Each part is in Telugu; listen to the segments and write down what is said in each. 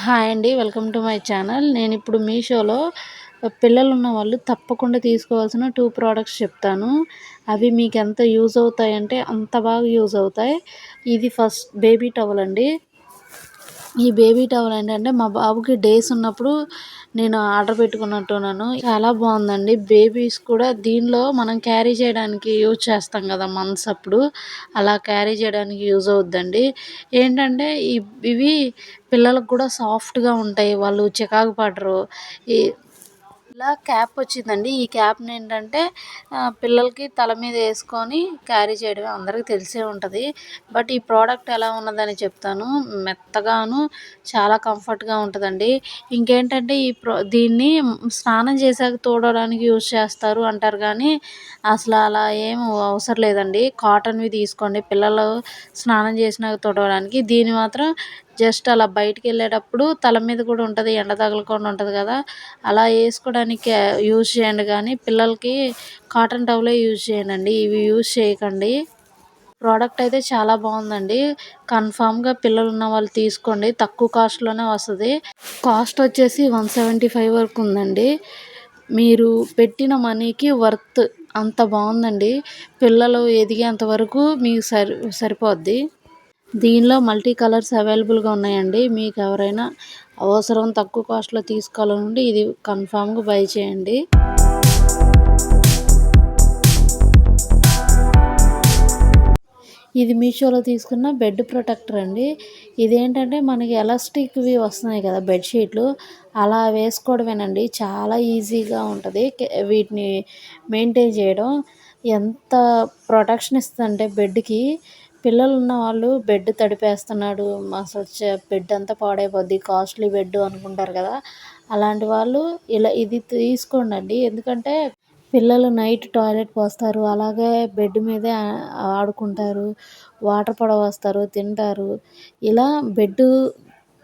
హాయ్ అండి. Welcome to my channel. నేనిప్పుడు మీషోలో పిల్లలున్న వాళ్ళు తప్పకుండా తీసుకోవాల్సిన 2 ప్రొడక్ట్స్ చెప్తాను. అవి మీకెంత యూజ్ అవుతాయంటే అంత బాగా యూజ్ అవుతాయి. ఇది ఫస్ట్ బేబీ టవల్ అండి. ఈ బేబీ టవల్ ఏంటంటే మా బాబుకి డేస్ ఉన్నప్పుడు నేను ఆర్డర్ పెట్టుకున్నట్టున్నాను. చాలా బాగుందండి. బేబీస్ కూడా దీనిలో మనం క్యారీ చేయడానికి యూజ్ చేస్తాం కదా మంత్స్ అప్పుడు, అలా క్యారీ చేయడానికి యూజ్ అవుద్దండి. ఏంటంటే ఇవి పిల్లలకు కూడా సాఫ్ట్‌గా ఉంటాయి. వాళ్ళు చికాకు పడరు. ఈ ఇలా క్యాప్ వచ్చిందండి. ఈ క్యాప్‌ని ఏంటంటే పిల్లలకి తల మీద యేసుకొని క్యారీ చేయడమే, అందరికి తెలిసే ఉంటది. బట్ ఈ ప్రోడక్ట్ ఎలా ఉన్నదని చెప్తాను. మెత్తగాను చాలా కంఫర్ట్‌గా ఉంటదండి. ఇంకేంటంటే దీన్ని స్నానం చేశాక తుడవడానికి యూజ్ చేస్తారు అంటారు కానీ అసలు అలా ఏం అవసరం లేదండి. కాటన్‌వి తీసుకోండి పిల్లలు స్నానం చేసినాక తుడవడానికి. దీన్ని మాత్రం జస్ట్ అలా బయటికెళ్ళేటప్పుడు తల మీద కూడా ఉంటది. ఎండ తగలకుండా ఉంటది కదా! అలా యేసుకోవడానికి యూజ్ చేయండి కానీ పిల్లలకి కాటన్ టవలే యూజ్ చేయండండి. ఇవి యూజ్ చేయకండి. ప్రోడక్ట్ అయితే చాలా బాగుందండి. కన్ఫామ్‌గా పిల్లలున్న వాళ్ళు తీసుకోండి. తక్కువ కాస్ట్‌లోనే వస్తది. కాస్ట్ వచ్చేసి 175 వరకు ఉందండి. మీరు పెట్టిన మనీకి వర్త్ అంత బాగుందండి. పిల్లలు ఎదిగేంత వరకు మీకు సరిపోద్ది. దీనిలో మల్టీ కలర్స్ అవైలబుల్‌గా ఉన్నాయండి. మీకు ఎవరైనా అవసరం తక్కువ కాస్ట్‌లో తీసుకోవాలనుకుంటే ఇది కన్ఫామ్‌గా బై చేయండి. ఇది మీషోలో తీసుకున్న బెడ్ ప్రొటెక్టర్ అండి. ఇదేంటంటే మనకి ఎలాస్టిక్‌వి వస్తున్నాయి కదా బెడ్‌షీట్లు, అలా వేసుకోవడమేనండి. చాలా ఈజీగా ఉంటది. వీటిని మెయింటైన్ చేయడం. ఎంత ప్రొటెక్షన్ ఇస్తదంటే బెడ్‌కి, పిల్లలున్న వాళ్ళు బెడ్ తడిపేస్తున్నాడు, అసలు బెడ్ అంతా పాడైపోద్ది, కాస్ట్‌లీ బెడ్ అనుకుంటారు కదా! అలాంటి వాళ్ళు ఇది తీసుకోండండి. ఎందుకంటే పిల్లలు నైట్ టాయిలెట్ పోస్తారు. అలాగే బెడ్ మీదే ఆడుకుంటారు. వాటర్ పడవస్తారు, తింటారు. ఇలా బెడ్డు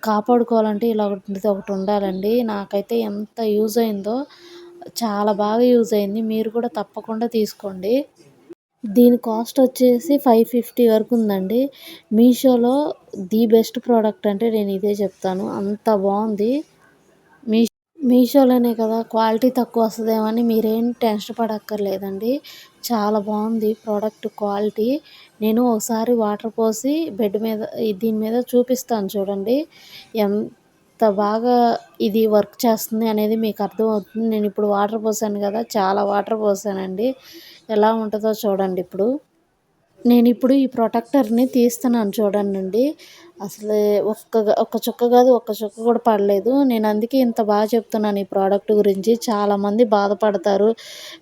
కాపాడుకోవాలంటే ఇలా ఒకటి ఉండాలండి. నాకైతే ఎంత యూజ్ అయిందో, చాలా బాగా యూజ్ అయింది. మీరు కూడా తప్పకుండా తీసుకోండి. దీని కాస్ట్ వచ్చేసి 550 వరకు ఉందండి. మీషోలో ది బెస్ట్ ప్రోడక్ట్ అంటే నేను ఇదే చెప్తాను. అంత బాగుంది. మీషోలోనే కదా క్వాలిటీ తక్కువ వస్తదేమో అని మీరేం టెన్షన్ పడక్కర్లేదండి. చాలా బాగుంది ప్రోడక్ట్ క్వాలిటీ. నేను ఒకసారి వాటర్ పోసి బెడ్ మీద దీని మీద చూపిస్తాను చూడండి. ఎంత బాగా ఇది వర్క్ చేస్తుంది అనేది మీకు అర్థమవుతుంది. నేను ఇప్పుడు వాటర్ పోసాను కదా, చాలా వాటర్ పోసానండి. ఎలా ఉంటుందో చూడండి ఇప్పుడు. నేనిప్పుడు ఈ ప్రొటెక్టర్‌ని తీస్తున్నాను చూడండండి. అసలు ఒక్క చుక్క కాదు, ఒక్క చుక్క కూడా పడలేదు. నేను అందుకే ఇంత బాగా చెప్తున్నాను ఈ ప్రోడక్ట్ గురించి. చాలామంది బాధపడతారు.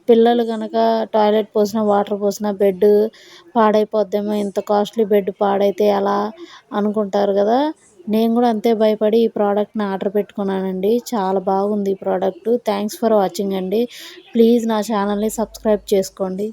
పిల్లలు గనక టాయిలెట్ పోసినా, వాటర్ పోసినా బెడ్ పాడైపోద్దేమో, ఇంత కాస్ట్‌లీ బెడ్ పాడైతే ఎలా అనుకుంటారు కదా! నేను కూడా అంతే భయపడి ఈ ప్రోడక్ట్‌ని ఆర్డర్ పెట్టుకున్నానండి. చాలా బాగుంది ఈ ప్రోడక్ట్. థ్యాంక్స్ ఫర్ వాచింగ్ అండి. ప్లీజ్ నా ఛానల్‌ని సబ్స్క్రైబ్ చేసుకోండి.